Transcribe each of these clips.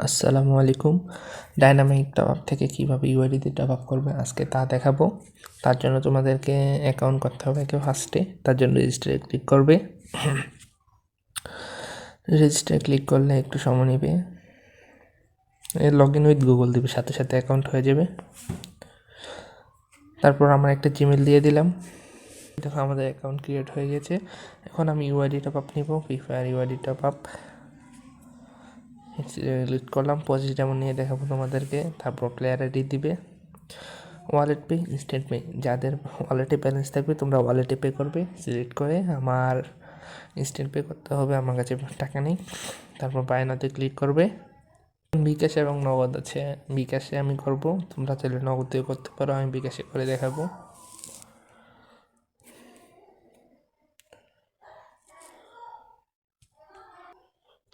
আসসালামু আলাইকুম। Dynamic top up থেকে কীভাবে ইউআইডিতে টপ আপ করবে আজকে তা দেখাবো। তার জন্য তোমাদেরকে অ্যাকাউন্ট করতে হবে ফার্স্টে। তার জন্য রেজিস্টারে ক্লিক করবে। রেজিস্টারে ক্লিক করলে একটু সময় নেবে। লগ ইন উইথ গুগল দিবে, সাথে সাথে অ্যাকাউন্ট হয়ে যাবে। তারপর আমরা একটা জিমেল দিয়ে দিলাম। দেখো আমাদের অ্যাকাউন্ট ক্রিয়েট হয়ে গেছে। এখন আমি ইউআইডি টপ আপ নিব, free fire UID top up select করলাম। পজিটিভ যেমন নিয়ে দেখাবো তোমাদেরকে। তারপর প্লেয়ার আইডি দিবে, ওয়ালেট পে, ইনস্ট্যান্ট পে। যাদের ওয়ালেটে ব্যালেন্স থাকবে তোমরা ওয়ালেটে পে করবে। সিলেক্ট করে আমার ইনস্ট্যান্ট পে করতে হবে, আমার কাছে টাকা নেই। তারপর বাই নাওতে ক্লিক করবে। বিকাশ এবং নগদ আছে, বিকাশে আমি করব, তোমরা চাইলে নগদ দিয়ে করতে পারো, আমি বিকাশে করে দেখাবো।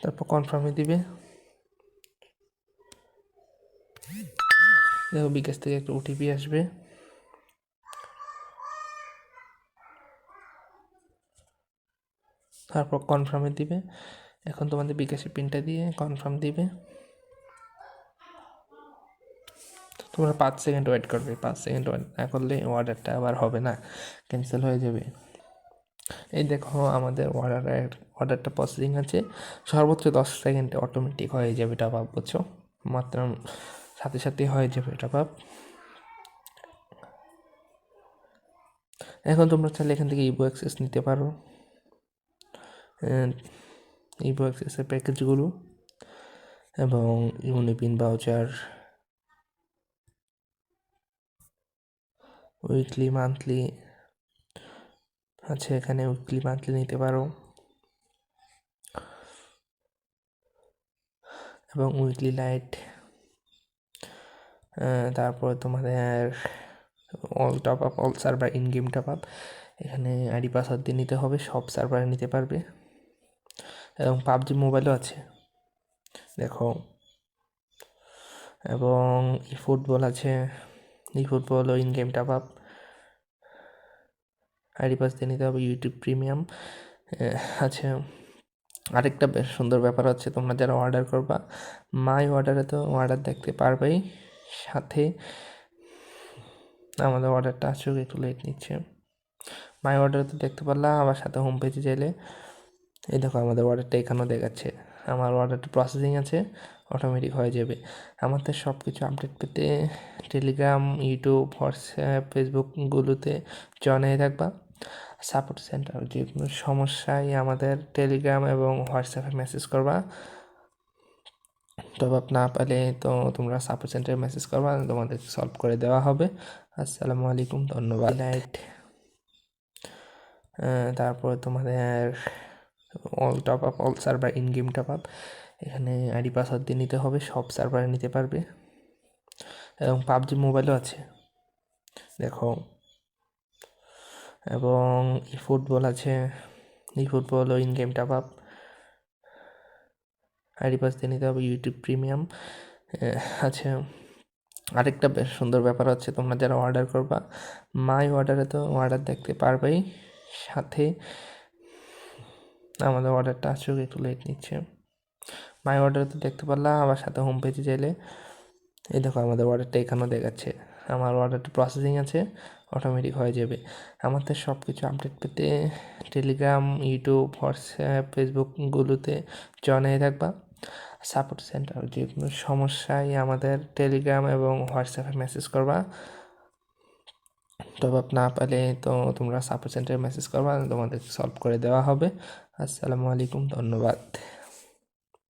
তারপর কনফার্মে দিবে। দেখো বিকাশ থেকে একটা ওটিপি আসবে। তারপর কনফার্মে দিবে। এখন তোমাদের বিকাশের পিনটা দিয়ে কনফার্ম দিবে। তোমরা 5 সেকেন্ড ওয়েট করবে। 5 সেকেন্ড ওয়েট না করলে অর্ডারটা আবার হবে না, ক্যান্সেল হয়ে যাবে। এই দেখো আমাদের অর্ডারটা প্রসেসিং আছে। সর্বোচ্চ 10 সেকেন্ডে অটোমেটিক হয়ে যাবে টপ আপ, বুঝছো? মাত্র সাথে সাথে হয়ে যাবে টপ আপ। এখন তোমরা চাইলে এখান থেকে ইবো অ্যাক্সেস নিতে পারো, ইবো অ্যাক্সেসের প্যাকেজগুলো এবং ইউনিপিন ভাউচার, উইকলি মান্থলি আছে, এখানে উইকলি মান্থলি নিতে পারো এবং উইকলি লাইট। তারপর তোমাদের all top up, all server, in game top up. এখানে আইডি পাসওয়ার্ড দিয়ে নিতে হবে, সব সার্ভারে নিতে পারবে। এবং পাবজি মোবাইলও আছে দেখো। এবং ই ফুটবল আছে, ই ফুটবল ও in game top up, ID pass দিয়ে নিতে হবে। ইউটিউব প্রিমিয়াম আছে। আরেকটা বেশ সুন্দর ব্যাপার হচ্ছে, তোমরা যারা অর্ডার করবা মাই অর্ডারে তো অর্ডার দেখতে পারবেই, সাথে আমাদের অর্ডারটা আসুক, একটু লেট নিচ্ছে। মাই অর্ডারে তো দেখতে পারলাম, আবার সাথে হোম পেজে চাইলে এই দেখো আমাদের অর্ডারটা এখানেও দেখাচ্ছে। আমার অর্ডারটা প্রসেসিং আছে, অটোমেটিক হয়ে যাবে। আমাদের সব কিছু আপডেট পেতে টেলিগ্রাম, ইউটিউব, হোয়াটসঅ্যাপ, ফেসবুকগুলোতে জয়েন হয়ে থাকবা। সাপোর্ট সেন্টার, যে কোনো সমস্যায় আমাদের টেলিগ্রাম এবং হোয়াটসঅ্যাপে মেসেজ করবা। টপ আপ না পেলে তো তোমরা সাপোর্ট সেন্টারে মেসেজ করবা, তোমাদের সলভ করে দেওয়া হবে। আসসালামু আলাইকুম, ধন্যবাদ। লাইট, তারপর তোমাদের all top up, all server, in game top up. এখানে আইডি পাসওয়ার্ড দিয়ে নিতে হবে, সব সার্ভারে নিতে পারবে। এবং পাবজি মোবাইলও আছে দেখো। এবং ই ফুটবল আছে, ই ফুটবল ও in game top up, ID pass দিয়ে নিতে হবে। ইউটিউব প্রিমিয়াম আছে। আরেকটা বেশ সুন্দর ব্যাপার হচ্ছে, তোমরা যারা অর্ডার করবা মাই অর্ডারে তো অর্ডার দেখতে পারবেই, সাথে আমাদের অর্ডারটা আসুক, একটু লেট নিচ্ছে। মাই অর্ডারে তো দেখতে পারলাম, আবার সাথে হোম পেজে চাইলে এই দেখো আমাদের অর্ডারটা এখানেও দেখাচ্ছে। আমার অর্ডারটা প্রসেসিং আছে, অটোমেটিক হয়ে যাবে। আমাদের সব কিছু আপডেট পেতে টেলিগ্রাম, ইউটিউব, হোয়াটসঅ্যাপ, ফেসবুকগুলোতে জয়েন হয়ে থাকবা। সাপোর্ট সেন্টার, যে কোনো সমস্যায় আমাদের টেলিগ্রাম এবং হোয়াটসঅ্যাপে মেসেজ করবা। টপ আপ না পেলে তো তোমরা সাপোর্ট সেন্টারে মেসেজ করবা, তোমাদের সলভ করে দেওয়া হবে। আসসালামু আলাইকুম, ধন্যবাদ।